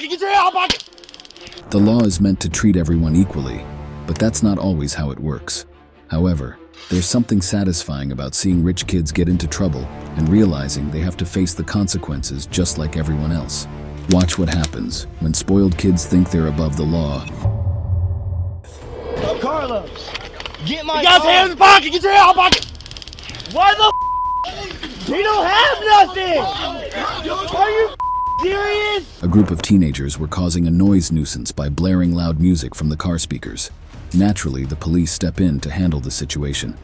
pocket! Get your hand out pocket! The law is meant to treat everyone equally, but that's not always how it works. However, there's something satisfying about seeing rich kids get into trouble and realizing they have to face the consequences just like everyone else. Watch what happens when spoiled kids think they're above the law. Carlos, get my You got your hands in the pocket! Get your hand out pocket! Why the we don't have nothing! Are you serious? A group of teenagers were causing a noise nuisance by blaring loud music from the car speakers. Naturally, the police step in to handle the situation.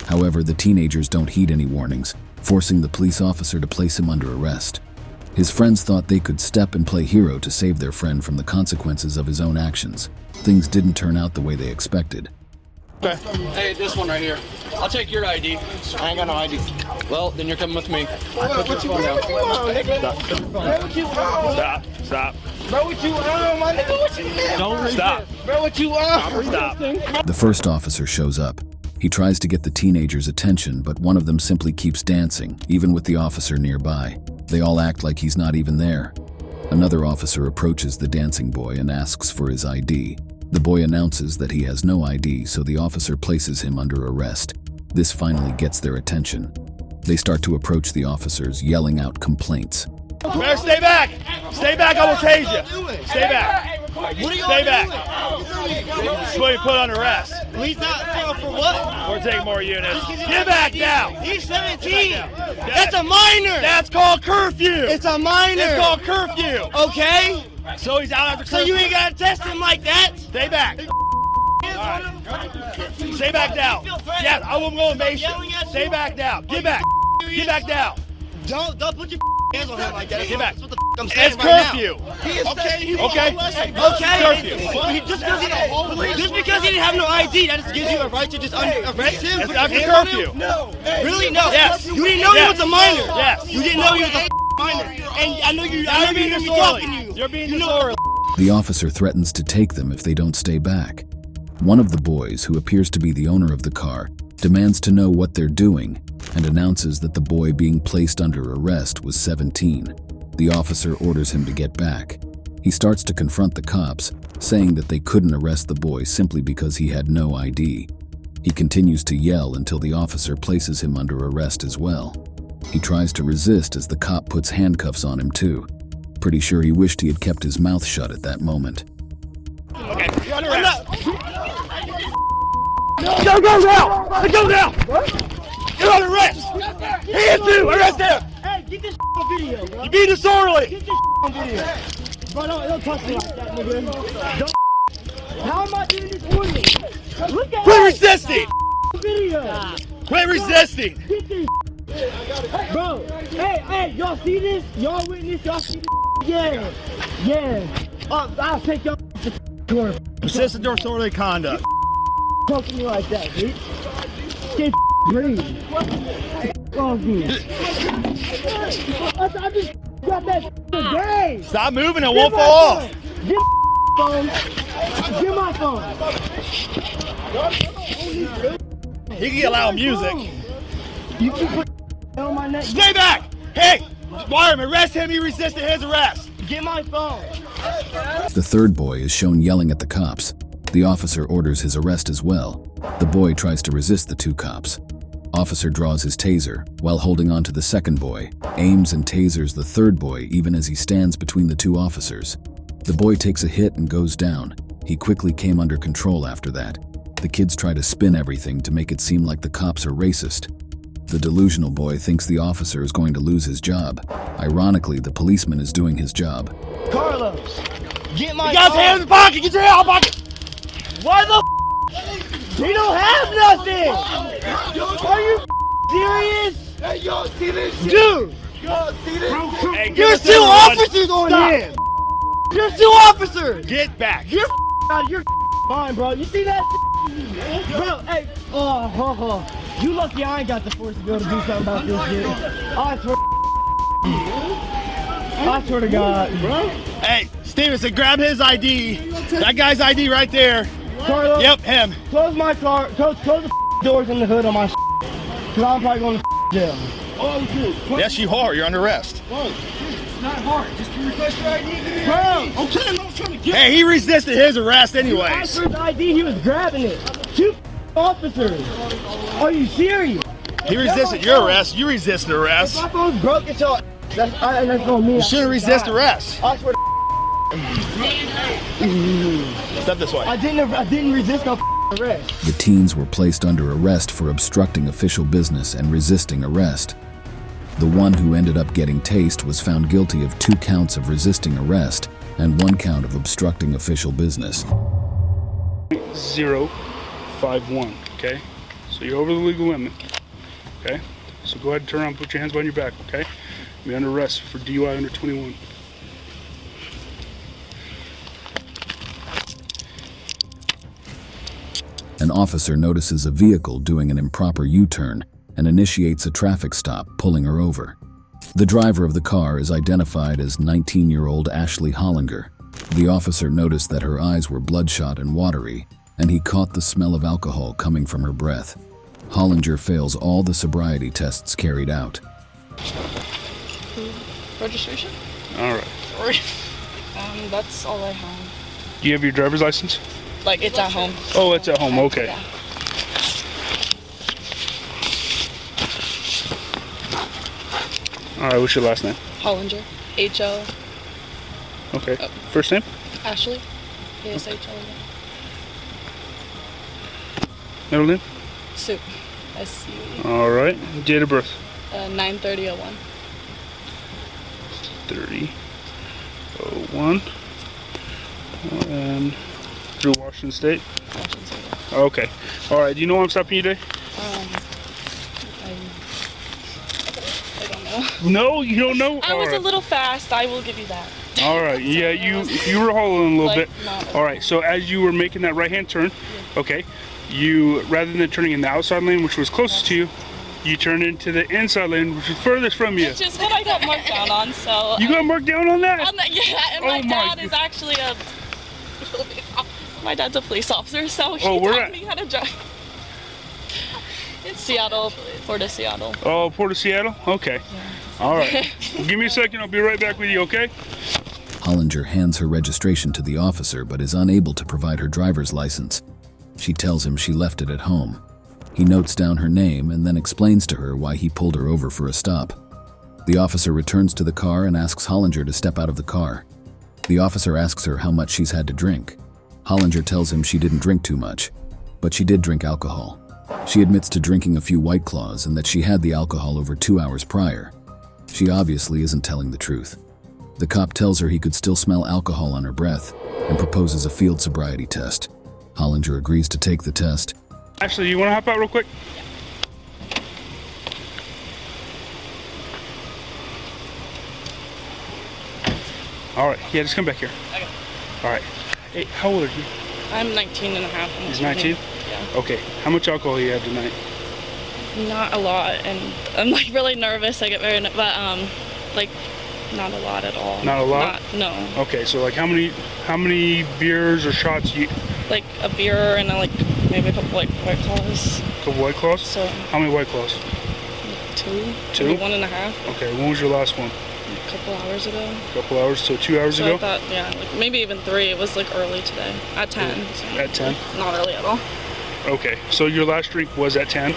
However, the teenagers don't heed any warnings, forcing the police officer to place him under arrest. His friends thought they could step and play hero to save their friend from the consequences of his own actions. Things didn't turn out the way they expected. Okay. Hey, this one right here. I'll take your ID. I ain't got no ID. Well, then you're coming with me. What you want, nigga? What you want? Stop. Bro, what you want, my nigga? What you want? Don't stop. Bro, what you want? Stop. The first officer shows up. He tries to get the teenagers' attention, but one of them simply keeps dancing, even with the officer nearby. They all act like he's not even there. Another officer approaches the dancing boy and asks for his ID. The boy announces that he has no ID, so the officer places him under arrest. This finally gets their attention. They start to approach the officers, yelling out complaints. Mayor, stay back! Stay back, I will tase you! Stay back! Stay back! This is what you put on arrest. He's not for what? We're taking more units. Get back now! He's 17. That's a minor. That's called curfew! It's a minor. It's called curfew! Okay. So he's out after curfew. So you ain't gotta test him like that. Stay back! Stay back now! Yes, I will go invasion. Stay back now! Get back! Get back now! Don't put your hands on him like that. Get back! That's what the I'm saying It's right curfew! now. He is Okay. Okay. Just because he didn't have no ID, that just gives you a right to just arrest him. It's after curfew. No. Really? No. Yes. You didn't know he was a minor. Yes. You didn't know he was a minor. And I know you. You're being hear me talking to disorderly. you. You're being disorderly. The officer threatens to take them if they don't stay back. One of the boys, who appears to be the owner of the car, demands to know what they're doing and announces that the boy being placed under arrest was 17. The officer orders him to get back. He starts to confront the cops, saying that they couldn't arrest the boy simply because he had no ID. He continues to yell until the officer places him under arrest as well. He tries to resist as the cop puts handcuffs on him too. Pretty sure he wished he had kept his mouth shut at that moment. Okay, you're under arrest. Go now! Go now! You're under arrest! Hands you! Arrest him! Hey, get this on video, bro. You be disorderly! Get this on video. Bro, don't touch me like that, nigga. Don't. How am I doing this for you? Look at Quit resisting! video. Quit resisting! Get this. Bro, hey, y'all see this? Y'all witness? Y'all see this? Yeah. I'll take y'all to court. Persistent disorderly conduct. Talking to me like that, bitch. Get breathe. Oh, dude. I just got that today. Stop moving, it won't fall off. Get my phone. Get my phone. You can allow music. You keep putting on my neck. Stay back! Hey! Wireman, arrest him, he resisted his arrest. Get my phone. The third boy is shown yelling at the cops. The officer orders his arrest as well. The boy tries to resist the two cops. Officer draws his taser, while holding on to the second boy, aims and tasers the third boy even as he stands between the two officers. The boy takes a hit and goes down. He quickly came under control after that. The kids try to spin everything to make it seem like the cops are racist. The delusional boy thinks the officer is going to lose his job. Ironically, the policeman is doing his job. Carlos, get my You got your hands in the pocket, get your hand out the pocket! Why the we don't have nothing! Are you serious? Hey, y'all see this shit? Dude! Y'all see this shit? Hey, give There's us two everyone. officers on Stop. here! There's two officers! Get back! You're out of your mind, bro. You see that? Bro, hey. Oh. You lucky I ain't got the force to be able to do something about this shit. I swear to God. Bro? Hey, Stevenson, grab his ID. That guy's ID right there. Carlos, Yep, him. close my car. Close the doors and the hood on my because I'm probably going to jail. Oh, shit. Yes, you are. You're under arrest. What? It's not hard. Just request your ID. Give me your Bro. ID. I'm telling you, I was trying to get. Hey, he resisted his arrest You asked anyways. for his ID, he was grabbing it. 2 officers. Are you serious? He resisted your arrest. You resisted If arrest. my phone's broke, it's all. That's on me. You shouldn't resist arrest. I swear Step this way. I didn't resist no arrest. The teens were placed under arrest for obstructing official business and resisting arrest. The one who ended up getting tased was found guilty of 2 counts of resisting arrest and 1 count of obstructing official business. 051, okay? So you're over the legal limit, okay? So go ahead and turn around, put your hands behind your back, okay? You're under arrest for DUI under 21. An officer notices a vehicle doing an improper U-turn and initiates a traffic stop, pulling her over. The driver of the car is identified as 19-year-old Ashley Hollinger. The officer noticed that her eyes were bloodshot and watery, and he caught the smell of alcohol coming from her breath. Hollinger fails all the sobriety tests carried out. Registration? All right. That's all I have. Do you have your driver's license? Like, it's at home. Oh, it's at home, okay. Yeah. All right, what's your last name? Hollinger. H-O. Okay. First name? Ashley. A-S-H-L. Middle name? Sue. S-U-E. All right. Date of birth? 9/30/01. 30/01. And through Washington State? Washington State. Okay. All right. Do you know why I'm stopping you today? I don't know. No, you don't know? I was a little fast. I will give you that. All right. Yeah, you were holding a little Like, bit. not- All right. So as you were making that right-hand turn, okay, you, rather than turning in the outside lane, which was closest to you, you turned into the inside lane, which was furthest from you. It's just what I got marked down on, so. You got marked down on that? Yeah, and Oh my my dad God. is actually a. My dad's a police officer, so he where taught at? me how to drive. It's Seattle, Port of Seattle. Oh, Port of Seattle? Okay. All right. Well, give me a second. I'll be right back with you, okay? Hollinger hands her registration to the officer but is unable to provide her driver's license. She tells him she left it at home. He notes down her name and then explains to her why he pulled her over for a stop. The officer returns to the car and asks Hollinger to step out of the car. The officer asks her how much she's had to drink. Hollinger tells him she didn't drink too much, but she did drink alcohol. She admits to drinking a few White Claws and that she had the alcohol over 2 hours prior. She obviously isn't telling the truth. The cop tells her he could still smell alcohol on her breath and proposes a field sobriety test. Hollinger agrees to take the test. Ashley, you want to hop out real quick? All right. Yeah, just come back here. Okay. All right. Hey, how old are you? I'm 19 and a half. He's 19? Yeah. Okay. How much alcohol you had tonight? Not a lot, and I'm like really nervous. I get very, but like not a lot at all. Not a lot? No. Okay, so like how many beers or shots you? Like a beer and like maybe a couple like White Claws. A couple White Claws? So How many White Claws? 2. Two? Maybe 1.5. Okay, when was your last one? A couple hours ago. A couple hours, so 2 hours So ago? I thought, yeah, like maybe even 3. It was like early today at 10. So At 10? not early at all. Okay, so your last drink was at 10?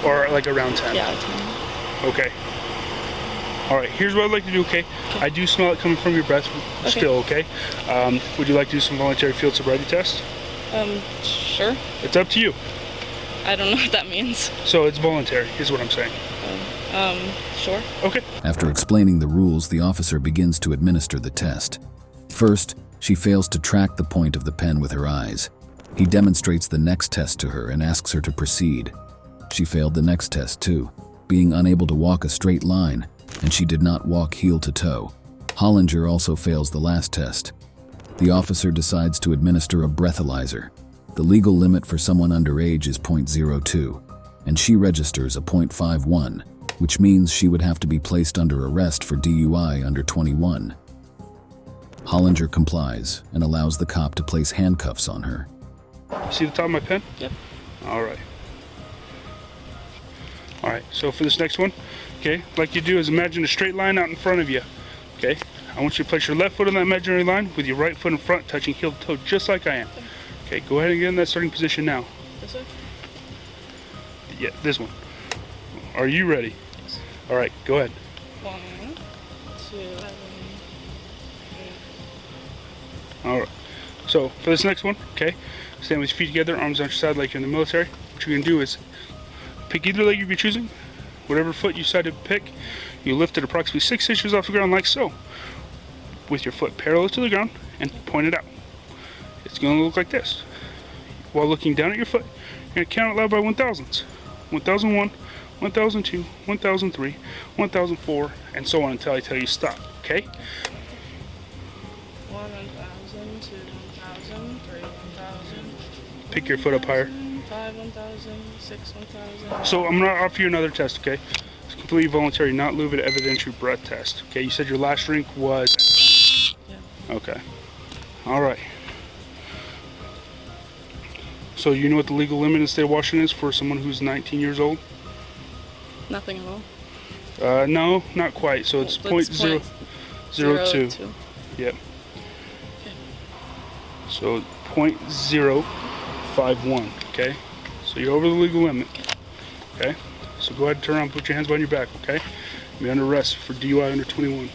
Or like around 10? Yeah, at 10. Okay. All right, here's what I'd like to do, okay? I do smell it coming from your breath still, okay? Would you like to do some voluntary field sobriety test? Sure. It's up to you. I don't know what that means. So it's voluntary, is what I'm saying. Sure. Okay. After explaining the rules, the officer begins to administer the test. First, she fails to track the point of the pen with her eyes. He demonstrates the next test to her and asks her to proceed. She failed the next test too, being unable to walk a straight line, and she did not walk heel to toe. Hollinger also fails the last test. The officer decides to administer a breathalyzer. The legal limit for someone underage is .02, and she registers a .51, which means she would have to be placed under arrest for DUI under 21. Hollinger complies and allows the cop to place handcuffs on her. See the top of my pen? Yep. All right. All right, so for this next one, okay, like you do is imagine a straight line out in front of you. Okay, I want you to place your left foot on that imaginary line with your right foot in front, touching heel to toe, just like I am. Okay, go ahead and get in that starting position now. This way? Yeah, this one. Are you ready? Yes. All right, go ahead. 1, 2, 3. All right. So for this next one, okay, stand with your feet together, arms on your side like you're in the military. What you're gonna do is pick either leg you're choosing, whatever foot you decide to pick. You lift it approximately 6 inches off the ground like so, with your foot parallel to the ground and point it out. It's gonna look like this. While looking down at your foot, you're gonna count it loud by 1000s. 1001, 1002, 1003, 1004, and so on until I tell you stop, okay? 1,000, 2, 1,000, 3, 1,000. Pick your foot up higher. 5, 1,000, 6, 1,000. So I'm gonna offer you another test, okay? It's completely voluntary, not limited evidentiary breath test. Okay, you said your last drink was... Yeah. Okay. All right. So you know what the legal limit in the state of Washington is for someone who's 19 years old? Nothing at all. No, not quite. So it's It's 0.002. Yep. Okay. So 0.051. Okay. So you're over the legal limit. Okay. So go ahead and turn around, put your hands behind your back. Okay. You're under arrest for DUI under 21.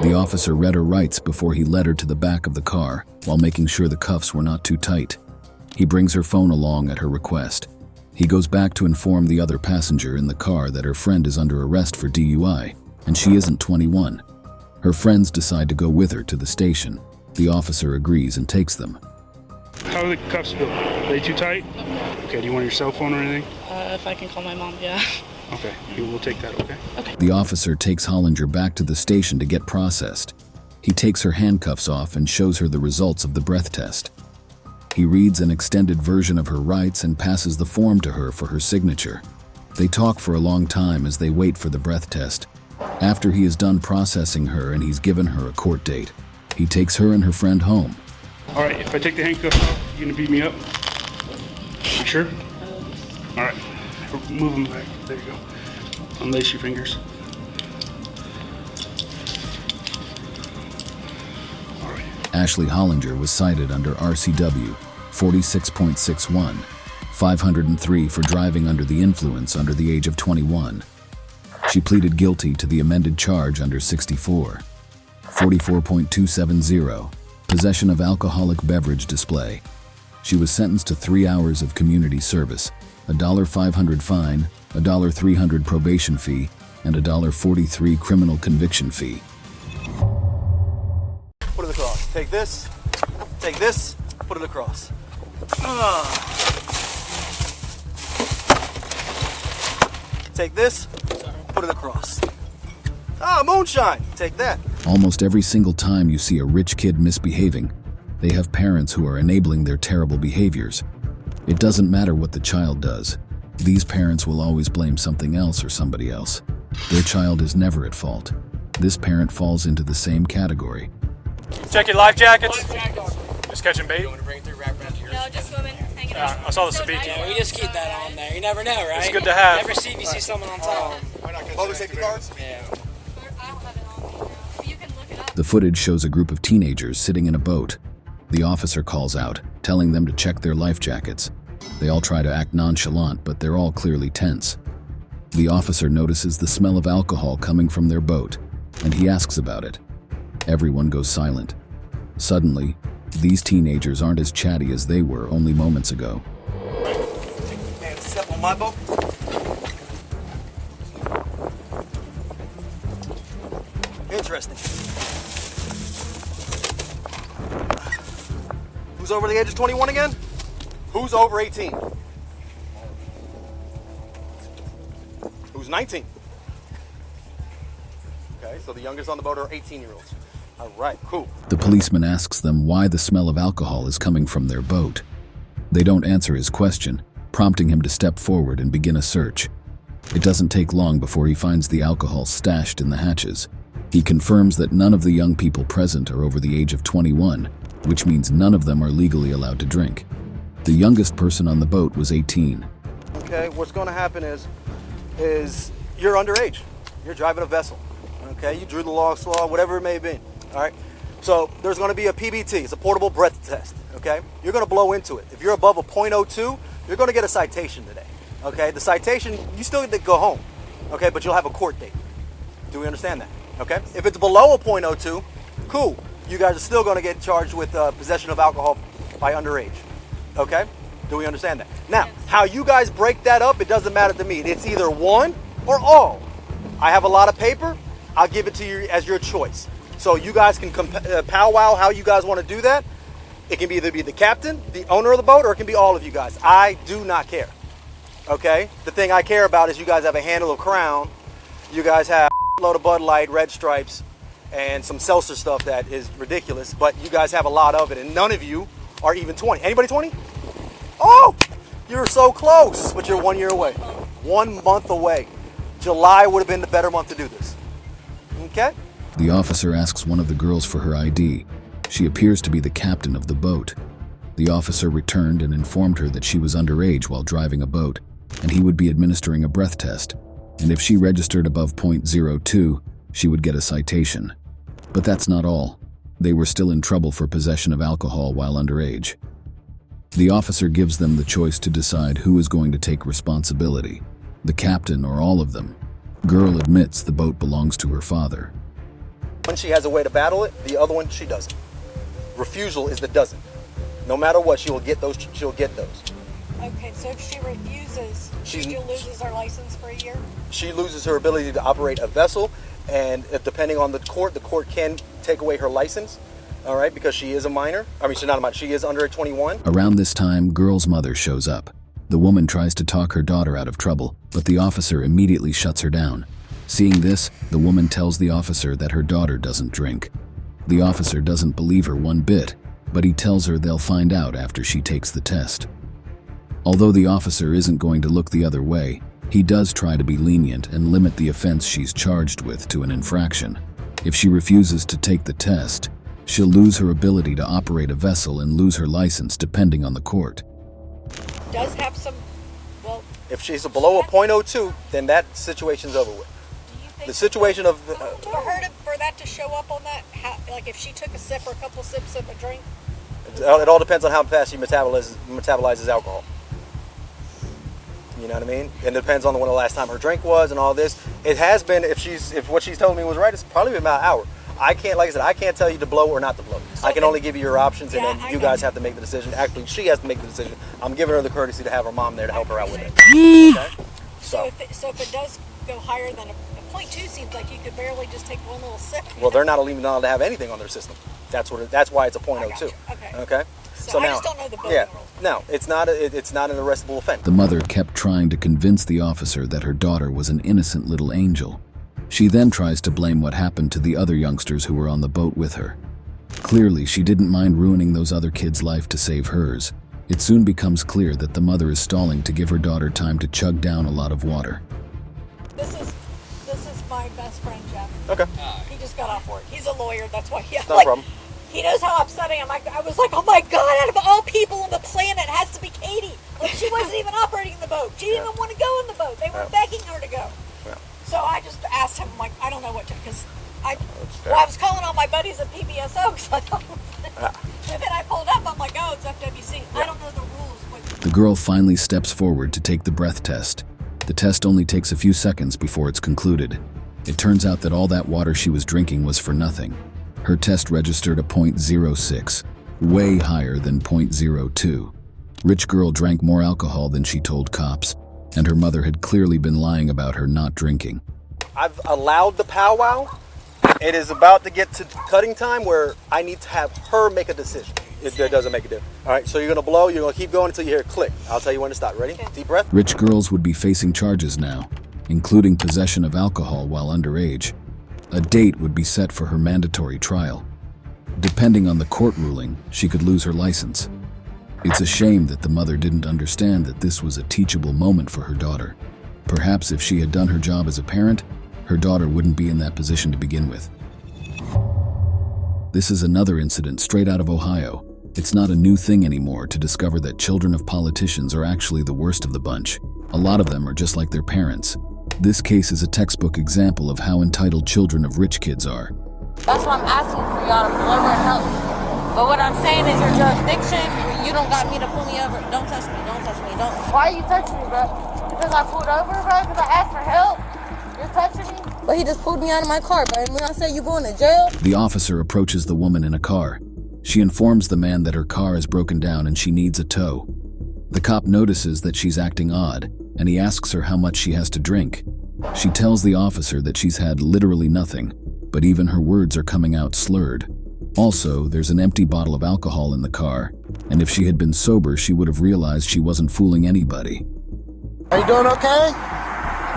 The officer read her rights before he led her to the back of the car while making sure the cuffs were not too tight. He brings her phone along at her request. He goes back to inform the other passenger in the car that her friend is under arrest for DUI, and she isn't 21. Her friends decide to go with her to the station. The officer agrees and takes them. How are the cuffs feel? Are they too tight? Okay, do you want your cell phone or anything? If I can call my mom, yeah. Okay, we'll take that, okay? The officer takes Hollinger back to the station to get processed. He takes her handcuffs off and shows her the results of the breath test. He reads an extended version of her rights and passes the form to her for her signature. They talk for a long time as they wait for the breath test. After he is done processing her and he's given her a court date, he takes her and her friend home. All right, if I take the handcuffs off, you gonna beat me up? You sure? All right, move them back. There you go. Unlace your fingers. All right. Ashley Hollinger was cited under RCW 46.61, 503 for driving under the influence under the age of 21. She pleaded guilty to the amended charge under 64, 44.270, possession of alcoholic beverage display. She was sentenced to 3 hours of community service, a $500 fine, a $300 probation fee, and a $43 criminal conviction fee. Put it across. Take this, put it across. Take this, put it across. Moonshine, take that. Almost every single time you see a rich kid misbehaving, they have parents who are enabling their terrible behaviors. It doesn't matter what the child does. These parents will always blame something else or somebody else. Their child is never at fault. This parent falls into the same category. Check your life jackets. Just catching bait. No, just swimming, hanging out. I saw the sabiki. We just keep that on there. You never know, right? It's good to have. Never see if you see someone on top. Public safety cards? Yeah. I don't have it on me now. You can look it up. The footage shows a group of teenagers sitting in a boat. The officer calls out, telling them to check their life jackets. They all try to act nonchalant, but they're all clearly tense. The officer notices the smell of alcohol coming from their boat, and he asks about it. Everyone goes silent. Suddenly, these teenagers aren't as chatty as they were only moments ago. Man, step on my boat. Interesting. Who's over the age of 21 again? Who's over 18? Who's 19? Okay, so the youngest on the boat are 18-year-olds. All right, cool. The policeman asks them why the smell of alcohol is coming from their boat. They don't answer his question, prompting him to step forward and begin a search. It doesn't take long before he finds the alcohol stashed in the hatches. He confirms that none of the young people present are over the age of 21, which means none of them are legally allowed to drink. The youngest person on the boat was 18. Okay, what's going to happen is you're underage. You're driving a vessel. Okay, you drew the long straw, whatever it may be. All right. So there's going to be a PBT. It's a portable breath test. Okay. You're going to blow into it. If you're above a .02, you're going to get a citation today. Okay. The citation, you still get to go home. Okay, but you'll have a court date. Do we understand that? Okay. If it's below a .02, cool. You guys are still going to get charged with possession of alcohol by underage. Okay. Do we understand that? Now, how you guys break that up, it doesn't matter to me. It's either one or all. I have a lot of paper. I'll give it to you as your choice. So you guys can powwow how you guys want to do that. It can either be the captain, the owner of the boat, or it can be all of you guys. I do not care. Okay? The thing I care about is you guys have a handle of Crown. You guys have a load of Bud Light, Red Stripes, and some seltzer stuff that is ridiculous. But you guys have a lot of it, and none of you are even 20. Anybody 20? Oh! You're so close, but you're 1 year away. 1 month away. July would have been the better month to do this. Okay? The officer asks one of the girls for her ID. She appears to be the captain of the boat. The officer returned and informed her that she was underage while driving a boat, and he would be administering a breath test, and if she registered above .02, she would get a citation. But that's not all. They were still in trouble for possession of alcohol while underage. The officer gives them the choice to decide who is going to take responsibility, the captain or all of them. Girl admits the boat belongs to her father. One she has a way to battle it, the other one she doesn't. Refusal is the doesn't. No matter what, she will get those. She'll get those. Okay, so if she refuses, she still loses her license for a year? She loses her ability to operate a vessel, and depending on the court can take away her license, all right, because she is a minor. I mean, she's not a minor, she is under 21. Around this time, girl's mother shows up. The woman tries to talk her daughter out of trouble, but the officer immediately shuts her down. Seeing this, the woman tells the officer that her daughter doesn't drink. The officer doesn't believe her one bit, but he tells her they'll find out after she takes the test. Although the officer isn't going to look the other way, he does try to be lenient and limit the offense she's charged with to an infraction. If she refuses to take the test, she'll lose her ability to operate a vessel and lose her license depending on the court. Does have some, well... If she's below a .02, then that situation's over with. The situation of... for that to show up on that, like if she took a sip or a couple sips of a drink? It all depends on how fast she metabolizes alcohol. You know what I mean? And it depends on when the last time her drink was and all this. It has been, if what she's telling me was right, it's probably been about an hour. I can't, like I said, I can't tell you to blow or not to blow. So I can only give you your options, and then you guys have to make the decision. Actually, she has to make the decision. I'm giving her the courtesy to have her mom there to help her out with it. Okay? So if it does go higher than a .2, seems like you could barely just take one little sip. Well, they're not even allowed to have anything on their system. That's why it's a .02. Okay. So now, I just don't know the boating rules. No, it's not an arrestable offense. The mother kept trying to convince the officer that her daughter was an innocent little angel. She then tries to blame what happened to the other youngsters who were on the boat with her. Clearly, she didn't mind ruining those other kids' life to save hers. It soon becomes clear that the mother is stalling to give her daughter time to chug down a lot of water. This is my best friend, Jeff. Okay. He just got off work. He's a lawyer, that's why he... No problem. He knows how upsetting I'm. I was like, oh my God, out of all people on the planet, it has to be Katie. Like, she wasn't even operating the boat. She didn't even want to go in the boat. They were begging her to go. Yeah. So I just asked him, like, I don't know what to, because I was calling all my buddies at PBSO, because I thought, and then I pulled up, I'm like, oh, it's FWC. I don't know the rules. The girl finally steps forward to take the breath test. The test only takes a few seconds before it's concluded. It turns out that all that water she was drinking was for nothing. Her test registered a .06, way higher than .02. Rich girl drank more alcohol than she told cops, and her mother had clearly been lying about her not drinking. I've allowed the powwow. It is about to get to cutting time where I need to have her make a decision. It doesn't make a difference. All right, so you're going to blow. You're going to keep going until you hear a click. I'll tell you when to stop. Ready? Deep breath. Rich girls would be facing charges now, including possession of alcohol while underage. A date would be set for her mandatory trial. Depending on the court ruling, she could lose her license. It's a shame that the mother didn't understand that this was a teachable moment for her daughter. Perhaps if she had done her job as a parent, her daughter wouldn't be in that position to begin with. This is another incident straight out of Ohio. It's not a new thing anymore to discover that children of politicians are actually the worst of the bunch. A lot of them are just like their parents. This case is a textbook example of how entitled children of rich kids are. That's why I'm asking for y'all to pull over and help me. But what I'm saying is your jurisdiction, you don't got me to pull me over. Don't touch me, don't touch me, don't. Why are you touching me, bro? Because I pulled over, bro? Because I asked for help? You're touching me? But he just pulled me out of my car, bro. And when I say you going to jail? The officer approaches the woman in a car. She informs the man that her car is broken down and she needs a tow. The cop notices that she's acting odd, and he asks her how much she has to drink. She tells the officer that she's had literally nothing, but even her words are coming out slurred. Also, there's an empty bottle of alcohol in the car, and if she had been sober, she would have realized she wasn't fooling anybody. Are you doing okay? I'm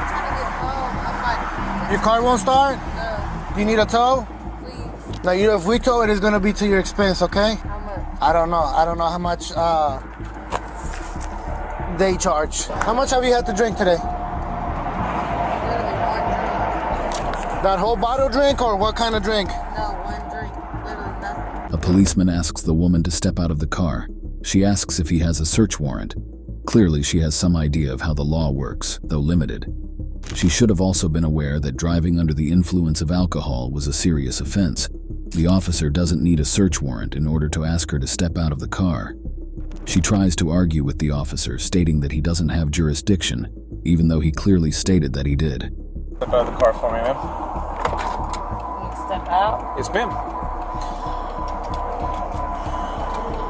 trying to get home. Your car won't start? No, Do you need a tow? please. No, if we tow it, it's gonna be to your expense, okay? How much? I don't know how much they charge. How much have you had to drink today? Literally one drink. That whole bottle drink, or what kind of drink? No, one drink. Literally nothing. A policeman asks the woman to step out of the car. She asks if he has a search warrant. Clearly, she has some idea of how the law works, though limited. She should have also been aware that driving under the influence of alcohol was a serious offense. The officer doesn't need a search warrant in order to ask her to step out of the car. She tries to argue with the officer, stating that he doesn't have jurisdiction, even though he clearly stated that he did. Step out of the car for me, ma'am. You step out? Yes, ma'am.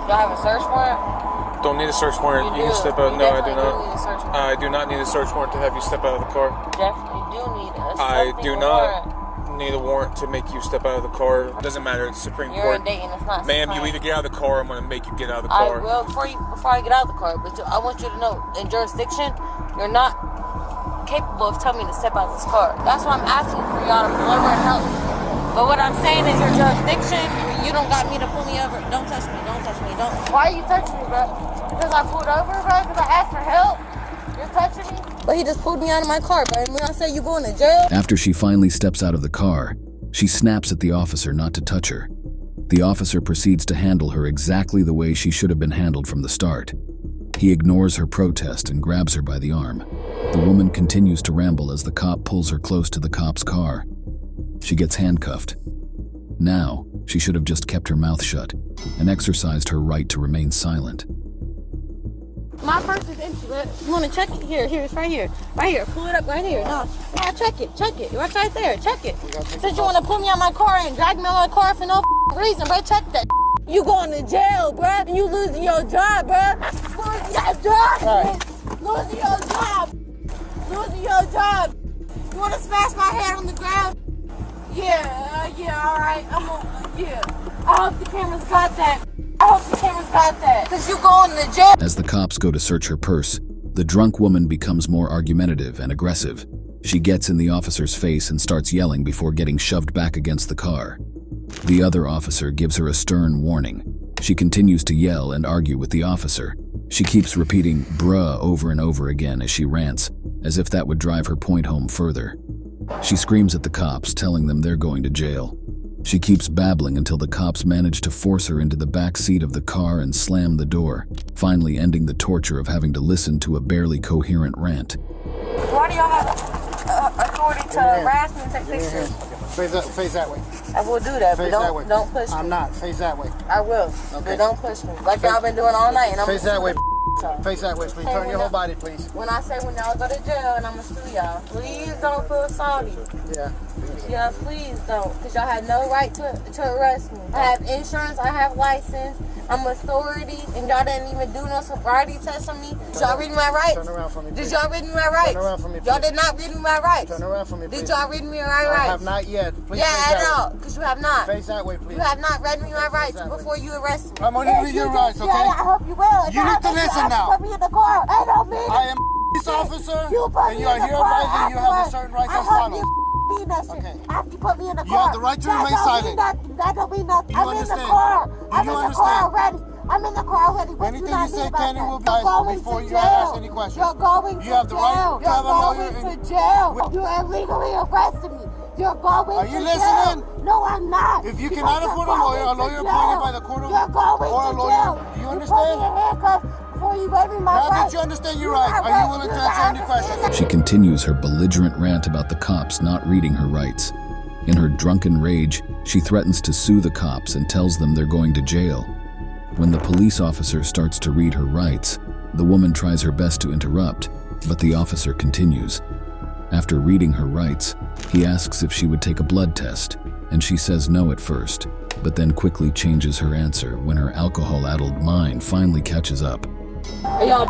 Do I have a search warrant? Don't need a search warrant. You can step out. No, I do not. I do not need a search warrant to have you step out of the car. Definitely do need a I do not warrant. need a warrant to make you step out of the car. It doesn't matter. It's the Supreme You're Court. in Dayton, it's not Ma'am, Supreme. you either get out of the car or I'm going to make you get out of the I car. will before I get out of the car, but I want you to know, in jurisdiction, you're not capable of telling me to step out of this car. That's why I'm asking for y'all to pull over and help me. But what I'm saying is your jurisdiction, you don't got me to pull me over. Don't touch me, don't touch me, don't. Why are you touching me, bro? Because I pulled over, bro? Because I asked for help? You're touching me? But he just pulled me out of my car, bro. And when I say you going to jail? After she finally steps out of the car, she snaps at the officer not to touch her. The officer proceeds to handle her exactly the way she should have been handled from the start. He ignores her protest and grabs her by the arm. The woman continues to ramble as the cop pulls her close to the cop's car. She gets handcuffed. Now, she should have just kept her mouth shut and exercised her right to remain silent. My purse is empty. You want to check it? Here, it's right here. Right here. Pull it up right here. No, check it. It's right there. Check it. Since you want to pull me out my car and drag me out of my car for no reason, bro, check that. You going to jail, bro. And you losing your job, bro. Losing your job. Right. Losing your job. Losing your job. You want to smash my head on the ground? Yeah, all right. Yeah. I hope the cameras got that. Because you going to jail. As the cops go to search her purse, the drunk woman becomes more argumentative and aggressive. She gets in the officer's face and starts yelling before getting shoved back against the car. The other officer gives her a stern warning. She continues to yell and argue with the officer. She keeps repeating "bruh" over and over again as she rants, as if that would drive her point home further. She screams at the cops, telling them they're going to jail. She keeps babbling until the cops manage to force her into the back seat of the car and slam the door, finally ending the torture of having to listen to a barely coherent rant. Why do y'all have authority to harass me and take pictures? Face that way. I will do that, Face but that way. don't push me. I'm not. Face that way. I will, but don't push me. Like y'all been doing all night, and I'm Face that way. y'all. Face that way, please. Hey, Turn your whole body, please. When I say when y'all go to jail and I'm gonna sue y'all, please don't feel sorry. Yeah. Yeah, please don't, because y'all had no right to arrest me. I have insurance, I have license, I'm authority, and y'all didn't even do no sobriety test on me. Did y'all read me my rights? Turn around for me, please. Did y'all read me my rights? Turn around for me, please. Y'all did not read me my rights. Turn around for me, please. Did y'all read me my rights? I have not yet. Please yeah, face I that know, way. because you have not. Face that way, please. You have not read me my rights that way. before you arrest me. I'm going to read your rights, okay? Yeah, I hope you will. You need to listen now. Put me in the car. I don't mean I am a police officer, and you are here advising you have a certain rights as follows. Okay. After you put me in the car. You have the right to remain silent. That don't mean nothing. You I'm understand? in the car. Do I'm you in the understand? car already. I'm in the car already. What Anything not you say mean can and about will be that? You're going before to you jail. ask any questions. You're going You have the right to have a lawyer. You're going to jail. You illegally arrested me. You're going Are you to listening? jail. No, I'm not. If you Because cannot you're afford a lawyer going to appointed by jail. the court of You're going or a to lawyer, jail. do you You understand? put me in handcuffs for you, baby. My Now that you understand your right, are you willing to answer any questions? She continues her belligerent rant about the cops not reading her rights. In her drunken rage, she threatens to sue the cops and tells them they're going to jail. When the police officer starts to read her rights, the woman tries her best to interrupt, but the officer continues. After reading her rights, he asks if she would take a blood test, and she says no at first, but then quickly changes her answer when her alcohol-addled mind finally catches up. Are y'all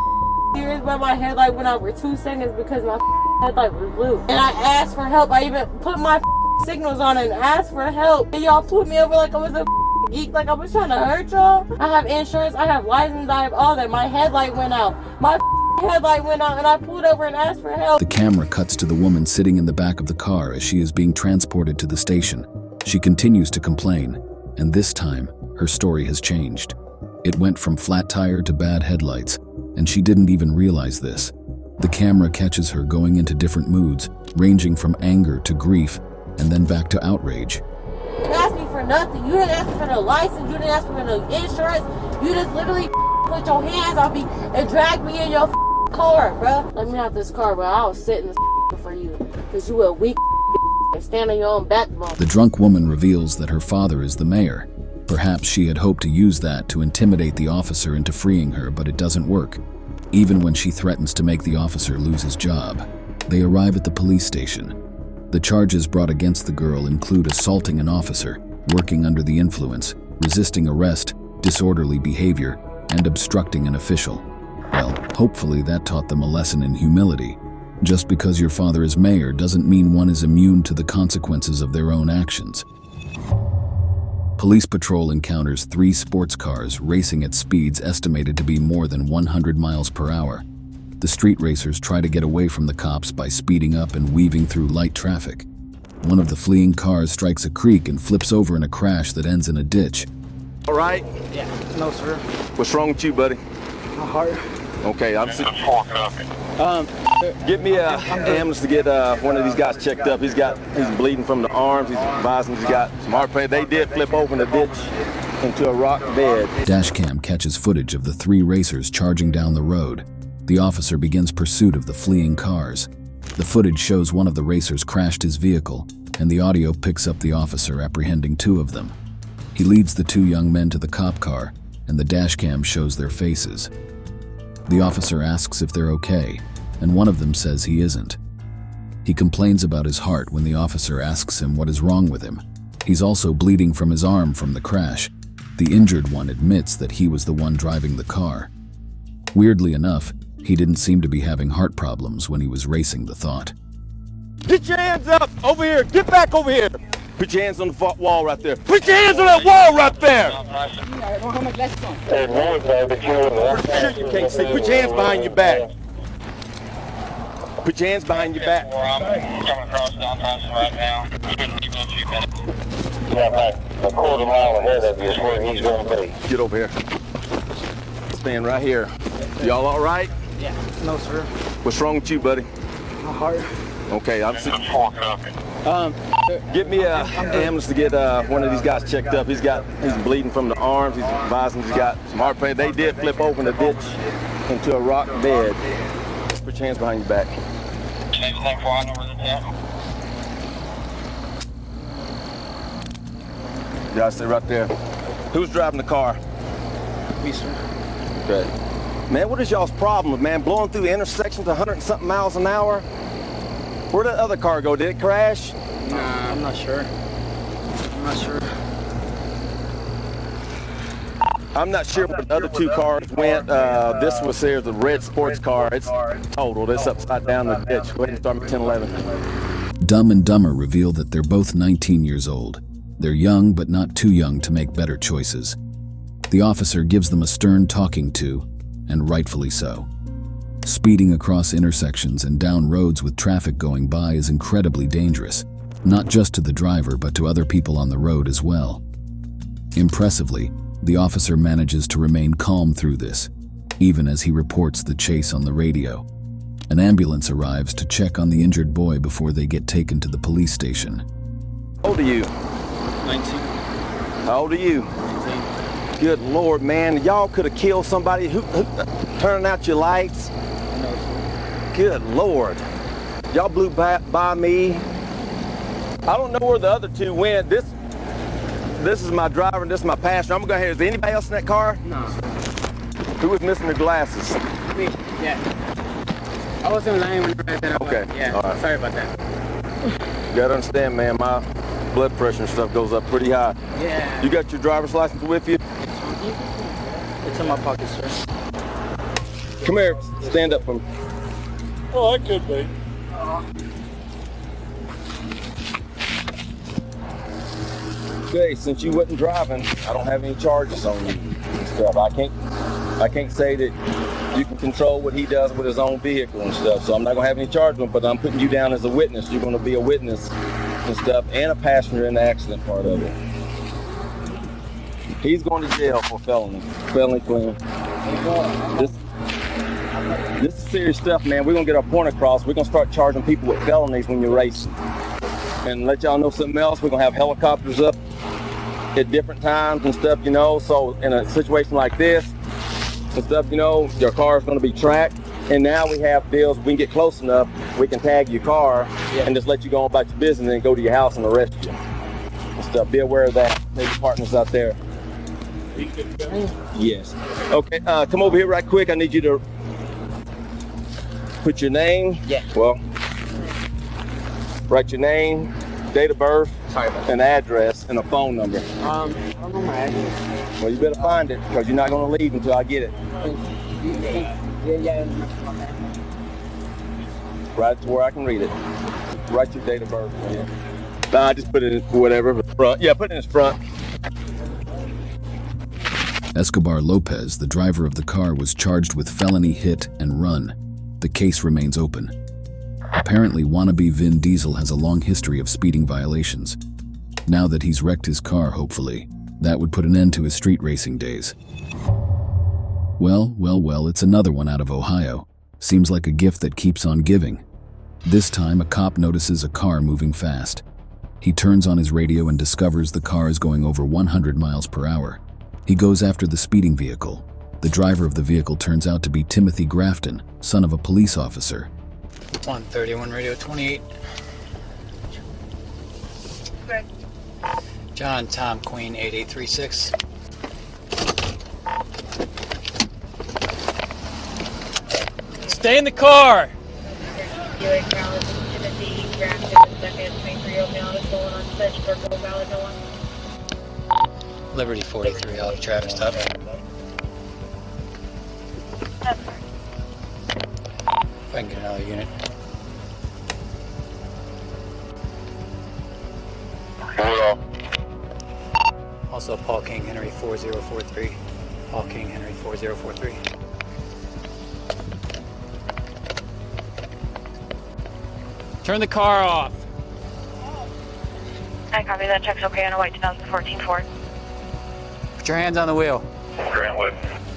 serious about my headlight went out for 2 seconds because my headlight was blue? And I asked for help. I even put my signals on and asked for help. And y'all pulled me over like I was a geek, like I was trying to hurt y'all. I have insurance, I have license, I have all that. My headlight went out. My headlight went out and I pulled over and asked for help. The camera cuts to the woman sitting in the back of the car as she is being transported to the station. She continues to complain, and this time, her story has changed. It went from flat tire to bad headlights, and she didn't even realize this. The camera catches her going into different moods, ranging from anger to grief, and then back to outrage. You didn't ask me for nothing. You didn't ask me for no license. You didn't ask me for no insurance. You just literally put your hands on me and dragged me in your car, bro. Let me out this car, bro. I was sitting this for you because you a weak and stand on your own backbone. The drunk woman reveals that her father is the mayor. Perhaps she had hoped to use that to intimidate the officer into freeing her, but it doesn't work. Even when she threatens to make the officer lose his job, they arrive at the police station. The charges brought against the girl include assaulting an officer, working under the influence, resisting arrest, disorderly behavior, and obstructing an official. Well, hopefully that taught them a lesson in humility. Just because your father is mayor doesn't mean one is immune to the consequences of their own actions. Police patrol encounters 3 sports cars racing at speeds estimated to be more than 100 miles per hour. The street racers try to get away from the cops by speeding up and weaving through light traffic. One of the fleeing cars strikes a creek and flips over in a crash that ends in a ditch. All right? Yeah. No, sir. What's wrong with you, buddy? My heart. Okay, get me a ambulance to get one of these guys checked up. He's bleeding from the arms. He's advising he's got some heart failure. They did flip over in a ditch into a rock bed. Dashcam catches footage of the 3 racers charging down the road. The officer begins pursuit of the fleeing cars. The footage shows one of the racers crashed his vehicle, and the audio picks up the officer apprehending 2 of them. He leads the 2 young men to the cop car, and the dashcam shows their faces. The officer asks if they're okay, and one of them says he isn't. He complains about his heart when the officer asks him what is wrong with him. He's also bleeding from his arm from the crash. The injured one admits that he was the one driving the car. Weirdly enough, he didn't seem to be having heart problems when he was racing the thought. Get your hands up over here. Get back over here. Put your hands on the wall right there. Put your hands on that wall right there. Sure you can't see. Put your hands behind your back. Put your hands behind your back. A quarter mile ahead of you is where he's going to be. Get over here. Stand right here. Y'all all right? Yeah. No, sir. What's wrong with you, buddy? My heart. Okay, get me a ambulance to get one of these guys checked up. He's bleeding from the arms. He's advising he's got some heart failure. They did flip over in a ditch into a rock bed. Put your hands behind your back. You guys stay right there. Who's driving the car? Me, sir. Okay. Man, what is y'all's problem, man? Blowing through intersections 100 and something miles an hour? Where'd that other car go? Did it crash? Nah, I'm not sure. I'm not sure where the other 2 cars went. This was here, the red sports car. It's totaled. It's upside down in the ditch. Go ahead and start me 1011. Dumb and Dumber reveal that they're both 19 years old. They're young, but not too young to make better choices. The officer gives them a stern talking to, and rightfully so. Speeding across intersections and down roads with traffic going by is incredibly dangerous, not just to the driver but to other people on the road as well. Impressively, the officer manages to remain calm through this, even as he reports the chase on the radio. An ambulance arrives to check on the injured boy before they get taken to the police station. How old are you? 19. How old are you? 19. Good Lord, man. Y'all could have killed somebody. Who turning out your lights? No, sir. Good Lord. Y'all blew by me. I don't know where the other two went. This is my driver and this is my passenger. I'm gonna go ahead. Is there anybody else in that car? No. Who was missing their glasses? Me, yeah. I was in line when I said Okay. Yeah, All right. sorry about that. You gotta understand, man, my blood pressure and stuff goes up pretty high. Yeah. You got your driver's license with you? It's in my pocket, sir. Come here, stand up for me. Oh, I could be. Okay, since you wasn't driving, I don't have any charges on you and stuff. I can't say that you can control what he does with his own vehicle and stuff, so I'm not gonna have any charges on him, but I'm putting you down as a witness. You're gonna be a witness and stuff, and a passenger in the accident part of it. He's going to jail for felony fleeing. This is serious stuff, man. We're gonna get our point across. We're gonna start charging people with felonies when you're racing. And let y'all know something else, we're gonna have helicopters up at different times and stuff, you know. So in a situation like this and stuff, you know, your car is gonna be tracked. And now we have deals, we can get close enough, we can tag your car and just let you go on about your business and then go to your house and arrest you and stuff. Be aware of that. Maybe partners out there. Yes. Okay, come over here right quick. I need you to put your name. Yeah. Well, write your name, date of birth, an address, and a phone number. I don't know my address. Well, you better find it because you're not going to leave until I get it. Yeah. Right to where I can read it. Write your date of birth. Yeah. Nah, just put it in whatever, front. Yeah, put it in his front. Escobar Lopez, the driver of the car, was charged with felony hit and run. The case remains open. Apparently, wannabe Vin Diesel has a long history of speeding violations. Now that he's wrecked his car, hopefully, that would put an end to his street racing days. Well, it's another one out of Ohio. Seems like a gift that keeps on giving. This time, a cop notices a car moving fast. He turns on his radio and discovers the car is going over 100 miles per hour. He goes after the speeding vehicle. The driver of the vehicle turns out to be Timothy Grafton, son of a police officer. 131 radio 28. Greg. John Tom Queen 8836. Stay in the car. Timothy Grafton, second, 23-year-old male is going on such for Gold Valley, no one. Liberty 43 off traffic stop. If I can get another unit. Also Paul King Henry 4043. Paul King Henry 4043. Turn the car off. I copy that. Check's okay on a white 2014 Ford. Put your hands on the wheel.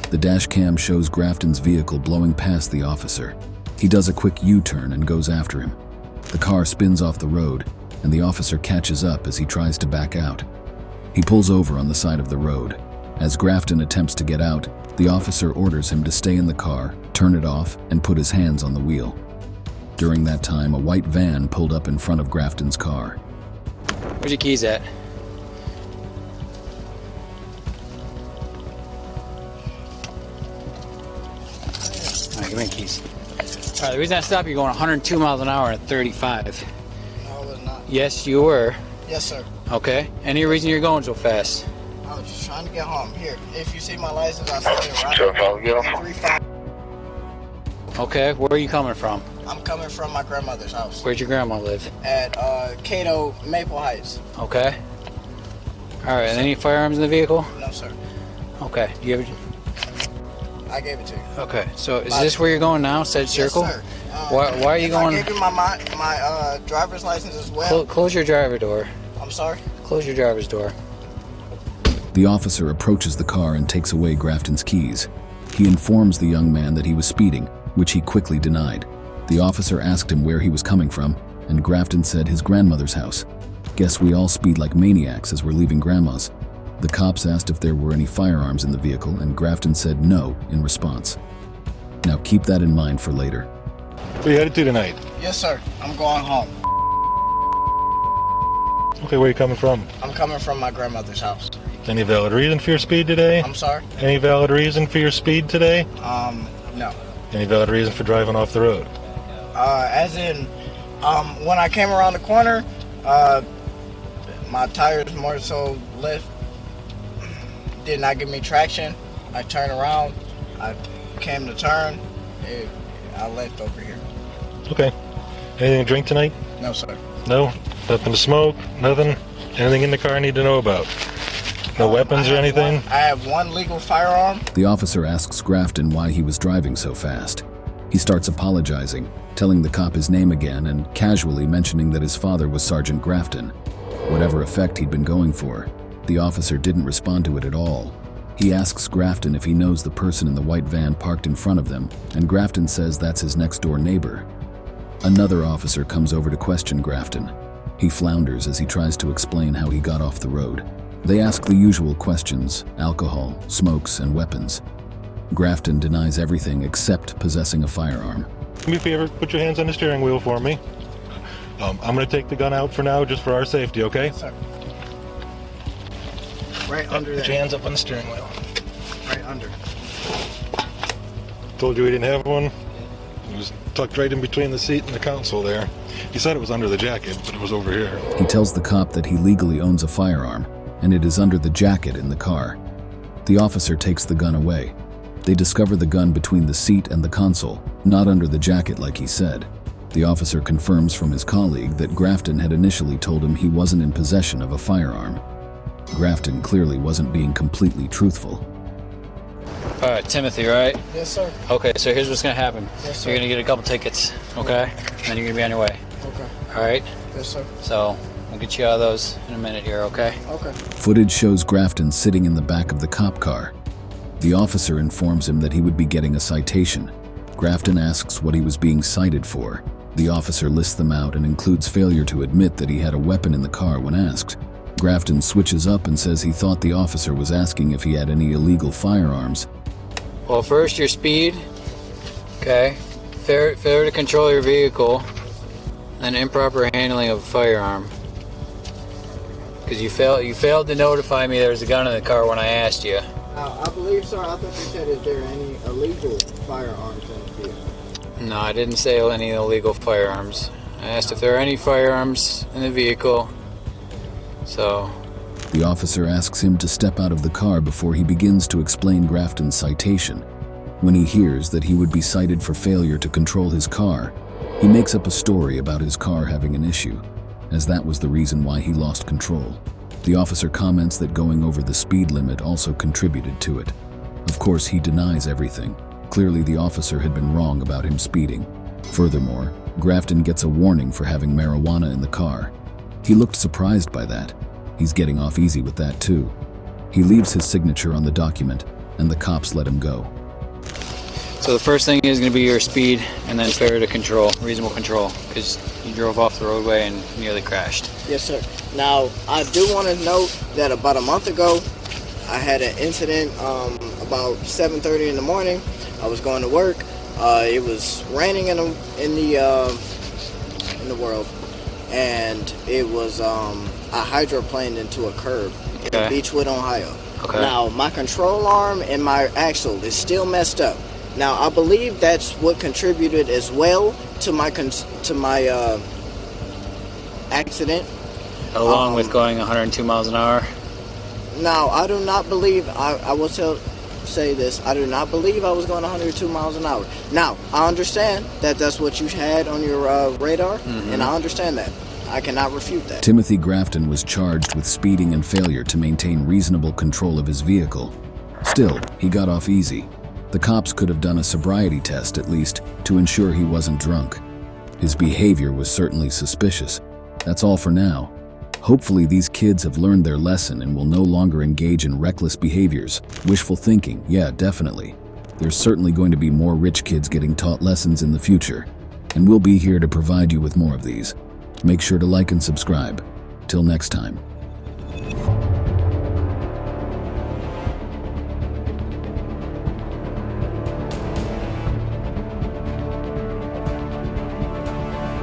The dash cam shows Grafton's vehicle blowing past the officer. He does a quick U-turn and goes after him. The car spins off the road, and the officer catches up as he tries to back out. He pulls over on the side of the road. As Grafton attempts to get out, the officer orders him to stay in the car, turn it off, and put his hands on the wheel. During that time, a white van pulled up in front of Grafton's car. Where's your keys at? Alright, give me the keys. Alright, the reason I stopped you going 102 miles an hour at 35. No, I was not. Yes, you were. Yes, sir. Okay. Any reason you're going so fast? I was just trying to get home. Here, if you see my license, I'll say it right. 35. Okay, where are you coming from? I'm coming from my grandmother's house. Where'd your grandma live? At Cato, Maple Heights. Okay. Alright, any firearms in the vehicle? No, sir. Okay. Do you ever... I gave it to you. Okay, so is this where you're going now, said circle? Yes, sir. Why are you going... I gave you my driver's license as well. Close your driver door. I'm sorry? Close your driver's door. The officer approaches the car and takes away Grafton's keys. He informs the young man that he was speeding, which he quickly denied. The officer asked him where he was coming from, and Grafton said his grandmother's house. Guess we all speed like maniacs as we're leaving grandma's. The cops asked if there were any firearms in the vehicle, and Grafton said no in response. Now keep that in mind for later. Where you headed to tonight? Yes, sir. I'm going home. Okay, where you coming from? I'm coming from my grandmother's house. Any valid reason for your speed today? I'm sorry? Any valid reason for your speed today? No. Any valid reason for driving off the road? As in, when I came around the corner, my tires more so did not give me traction. I turned around, I came to turn, I left over here. Okay. Anything to drink tonight? No, sir. No? Nothing to smoke? Nothing? Anything in the car I need to know about? No weapons or anything? I have one legal firearm. The officer asks Grafton why he was driving so fast. He starts apologizing, telling the cop his name again and casually mentioning that his father was Sergeant Grafton. Whatever effect he'd been going for, the officer didn't respond to it at all. He asks Grafton if he knows the person in the white van parked in front of them, and Grafton says that's his next-door neighbor. Another officer comes over to question Grafton. He flounders as he tries to explain how he got off the road. They ask the usual questions: alcohol, smokes, and weapons. Grafton denies everything except possessing a firearm. Do me a favor, put your hands on the steering wheel for me. I'm going to take the gun out for now, just for our safety, okay? Yes, sir. Right under there. Put your hands up on the steering wheel. Right under. Told you we didn't have one. It was tucked right in between the seat and the console there. He said it was under the jacket, but it was over here. He tells the cop that he legally owns a firearm, and it is under the jacket in the car. The officer takes the gun away. They discover the gun between the seat and the console, not under the jacket like he said. The officer confirms from his colleague that Grafton had initially told him he wasn't in possession of a firearm. Grafton clearly wasn't being completely truthful. All right, Timothy, right? Yes, sir. Okay, so here's what's gonna happen. Yes, sir. You're gonna get a couple tickets, okay? And then you're gonna be on your way. Okay. All right? Yes, sir. So we'll get you out of those in a minute here, okay? Okay. Footage shows Grafton sitting in the back of the cop car. The officer informs him that he would be getting a citation. Grafton asks what he was being cited for. The officer lists them out and includes failure to admit that he had a weapon in the car when asked. Grafton switches up and says he thought the officer was asking if he had any illegal firearms. Well, first your speed, okay? Failure to control your vehicle, and improper handling of a firearm. Because you failed to notify me there was a gun in the car when I asked you. I believe, sir, I thought you said, is there any illegal firearms in the vehicle? No, I didn't say any illegal firearms. I asked if there are any firearms in the vehicle. So... The officer asks him to step out of the car before he begins to explain Grafton's citation. When he hears that he would be cited for failure to control his car, he makes up a story about his car having an issue, as that was the reason why he lost control. The officer comments that going over the speed limit also contributed to it. Of course, he denies everything. Clearly, the officer had been wrong about him speeding. Furthermore, Grafton gets a warning for having marijuana in the car. He looked surprised by that. He's getting off easy with that too. He leaves his signature on the document, and the cops let him go. So the first thing is going to be your speed, and then failure to control, reasonable control, because you drove off the roadway and nearly crashed. Yes, sir. Now, I do want to note that about a month ago, I had an incident about 7:30 in the morning. I was going to work. It was raining in the world, and it was I hydroplaned into a curb in Beechwood, Ohio. Okay. Now, my control arm and my axle is still messed up. Now, I believe that's what contributed as well to my accident. Along with going 102 miles an hour? Now, I do not believe, I will say this, I do not believe I was going 102 miles an hour. Now, I understand that that's what you had on your radar, and I understand that. I cannot refute that. Timothy Grafton was charged with speeding and failure to maintain reasonable control of his vehicle. Still, he got off easy. The cops could have done a sobriety test, at least, to ensure he wasn't drunk. His behavior was certainly suspicious. That's all for now. Hopefully these kids have learned their lesson and will no longer engage in reckless behaviors. Wishful thinking, yeah, definitely. There's certainly going to be more rich kids getting taught lessons in the future, and we'll be here to provide you with more of these. Make sure to like and subscribe. Till next time.